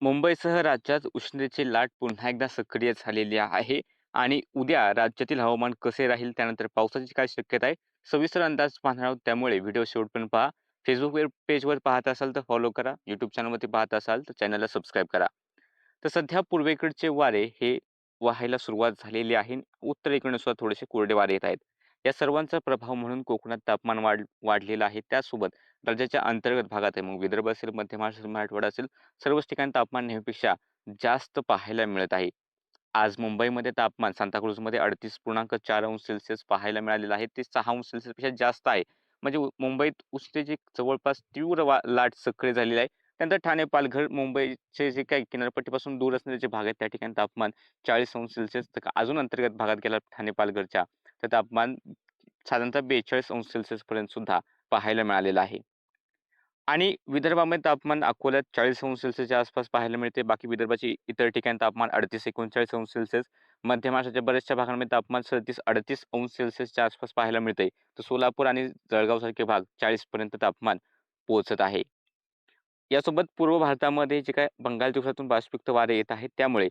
मुंबईसह राज्यात उष्णतेची लाट पुन्हा एकदा सक्रिय झालेली आहे आणि उद्या राज्यातील हवामान कसे राहील त्यानंतर पावसाची काय शक्यता आहे सविस्तर अंदाज पाहणार आहोत. त्यामुळे व्हिडिओ शेवटपर्यंत पहा. फेसबुक पेजवर पाहत असाल तर फॉलो करा. यूट्यूब चॅनलवरती पाहत असाल तर चॅनलला सबस्क्राईब करा. तर सध्या पूर्वेकडचे वारे हे वाहायला सुरुवात झालेली आहे. उत्तरेकडून सुद्धा थोडेसे कोरडे वारे येत आहेत. या सर्वांचा प्रभाव म्हणून कोकणात तापमान वाढलेलं आहे. त्यासोबत राज्याच्या अंतर्गत भागात आहे, मग विदर्भ असेल, मध्य महाराष्ट्र, मराठवाडा असेल, सर्वच ठिकाणी तापमान नेहमीपेक्षा जास्त पाहायला मिळत आहे. आज मुंबईमध्ये तापमान सांताक्रूझमध्ये 38.4 अंश सेल्सिअस पाहायला मिळालेलं आहे. ते 6 अंश सेल्सिअसपेक्षा जास्त आहे. म्हणजे मुंबईत उष्णतेची जवळपास तीव्र लाट सक्रिय झालेली आहे. त्यानंतर ठाणे, पालघर, मुंबईचे जे काही किनारपट्टीपासून दूर असणारे जे भाग आहेत, त्या ठिकाणी तापमान 40 अंश सेल्सिअस, तर अजून अंतर्गत भागात गेला ठाणे, पालघरच्या, तर तापमान साधारणतः 42 अंश सेल्सिअसपर्यंत सुद्धा पाहायला मिळालेलं आहे. आणि विदर्भामध्ये तापमान अकोल्यात 40 अंश सेल्सिअसच्या आसपास पाहायला मिळते. बाकी विदर्भाची इतर ठिकाणी तापमान 38-39 अंश सेल्सिअस. मध्य महाराष्ट्राच्या बऱ्याचशा भागांमध्ये तापमान 37-38 अंश सेल्सिअसच्या आसपास पाहायला मिळते. तर सोलापूर आणि जळगावसारखे भाग 40 पर्यंत तापमान पोहोचत आहे. यासोबत पूर्व भारतामध्ये जे काही बंगालच्या उपसागरातून बाष्पयुक्त वारे येत आहेत, त्यामुळे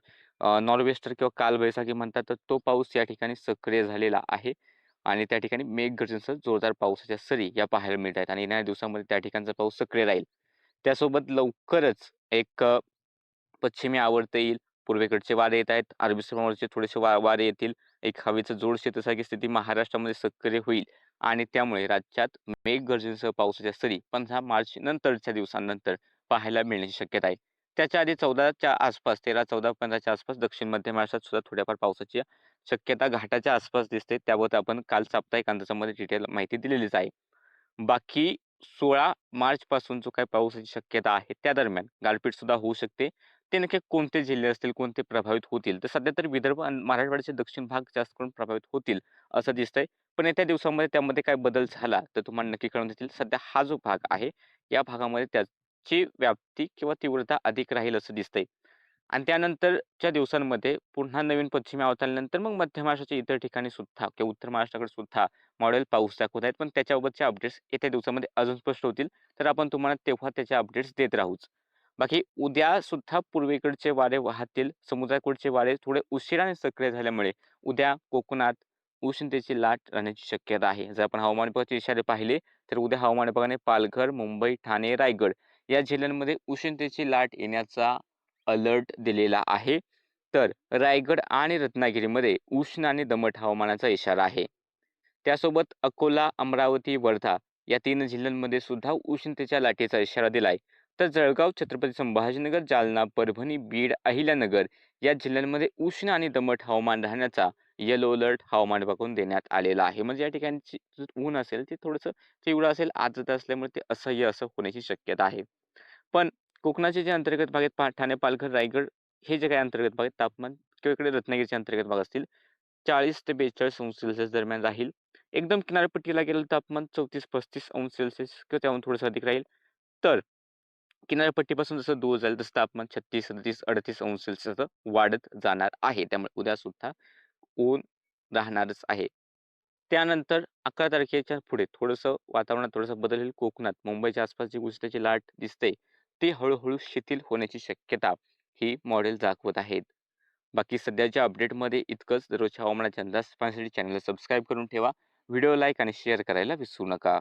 नॉर्वेस्टर किंवा कालबैसाखी म्हणतात, तर तो पाऊस या ठिकाणी सक्रिय झालेला आहे. आणि त्या ठिकाणी मेघगर्जनेसह जोरदार पावसाच्या सरी या पाहायला मिळत आहेत आणि येणाऱ्या दिवसामध्ये त्या ठिकाणचा पाऊस सक्रिय राहील. त्यासोबत लवकरच एक पश्चिमी आवर्त येईल. पूर्वेकडचे वारे येत आहेत. अरबी समुद्राचे थोडेसे वारे येतील. एक हवेचं जोड शेतासारखी स्थिती महाराष्ट्रामध्ये सक्रिय होईल आणि त्यामुळे राज्यात मेघगर्जनेसह पावसाच्या सरी 15 मार्च नंतरच्या दिवसांनंतर पाहायला मिळण्याची शक्यता आहे. त्याच्या आधी 14च्या आसपास 13, 14, 15च्या आसपास दक्षिण मध्य महाराष्ट्रात सुद्धा थोड्याफार पावसाची शक्यता घाटाच्या आसपास दिसते. त्याबाबत आपण काल साप्ताहिक अंदाजामध्ये डिटेल माहिती दिलेलीच आहे. बाकी 16 मार्चपासून जो काही पावसाची शक्यता आहे, त्या दरम्यान गारपीट सुद्धा होऊ शकते. ते नक्की कोणते जिल्हे असतील, कोणते प्रभावित होतील? तर सध्या तर विदर्भ आणि मराठवाड्याचे दक्षिण भाग जास्त करून प्रभावित होतील असं दिसतंय. पण येत्या दिवसामध्ये त्यामध्ये काय बदल झाला तर तुम्हाला नक्की कळून देतील. सध्या हा जो भाग आहे, या भागामध्ये त्याची व्याप्ती किंवा तीव्रता अधिक राहील असं दिसतंय. आणि त्यानंतरच्या दिवसांमध्ये पुन्हा नवीन पश्चिमी अवत आल्यानंतर मग मध्य महाराष्ट्राच्या इतर ठिकाणी सुद्धा किंवा उत्तर महाराष्ट्राकडे सुद्धा मॉडेल पाऊस दाखवत आहेत. पण त्याच्याबाबतचे अपडेट्स येत्या दिवसामध्ये अजून स्पष्ट होतील. तर आपण तुम्हाला तेव्हा त्याचे अपडेट्स देत राहूच. बाकी उद्या सुद्धा पूर्वेकडचे वारे वाहतील. समुद्राकडचे वारे थोडे उशिराने सक्रिय झाल्यामुळे उद्या कोकणात उष्णतेची लाट राहण्याची शक्यता आहे. जर आपण हवामान विभागाचे इशारे पाहिले तर उद्या हवामान विभागाने पालघर, मुंबई, ठाणे, रायगड या जिल्ह्यांमध्ये उष्णतेची लाट येण्याचा अलर्ट दिलेला आहे. तर रायगड आणि रत्नागिरीमध्ये उष्ण आणि दमट हवामानाचा इशारा आहे. त्यासोबत अकोला, अमरावती, वर्धा या 3 जिल्ह्यांमध्ये सुद्धा उष्णतेच्या लाटेचा इशारा दिलाय. तर जळगाव, छत्रपती संभाजीनगर, जालना, परभणी, बीड, अहिल्यानगर या जिल्ह्यांमध्ये उष्ण आणि दमट हवामान राहण्याचा येलो अलर्ट हवामान विभागाकडून देण्यात आलेला आहे. म्हणजे या ठिकाणची जे ऊन असेल ते थोडंसं तीव्र असेल, आर्द्रता असल्यामुळे ते असह्य असं होण्याची शक्यता आहे. पण कोकणाचे जे अंतर्गत भाग आहेत, ठाणे, पालघर, रायगड हे जे काही अंतर्गत भाग आहेत, तापमान किंवा इकडे रत्नागिरीचे अंतर्गत भाग असतील, 40 ते 42 अंश सेल्सिअस दरम्यान राहील. एकदम किनारपट्टीला गेलेलं तापमान 34-35 अंश सेल्सिअस किंवा त्याहून थोडंसं अधिक राहील. तर किनारपट्टीपासून जसं दूर जाईल तसं तापमान 36, 37, 38 अंश सेल्सिअस वाढत जाणार आहे. त्यामुळे उद्या सुद्धा ऊन राहणारच आहे. त्यानंतर 11 तारखेच्या पुढे थोडंसं वातावरणात थोडासा बदल होईल. कोकणात मुंबईच्या आसपास जी उष्णतेची लाट दिसते, ती हळू शिथिल होण्याची शक्यता ही मॉडेल दाखवत आहेत. बाकी सध्याच्या अपडेटमध्ये इतकंच. दररोजच्या हवामानाचे अंदाज पाहण्यासाठी चॅनलला सबस्क्राईब करून ठेवा. व्हिडिओ लाईक आणि शेअर करायला विसरू नका.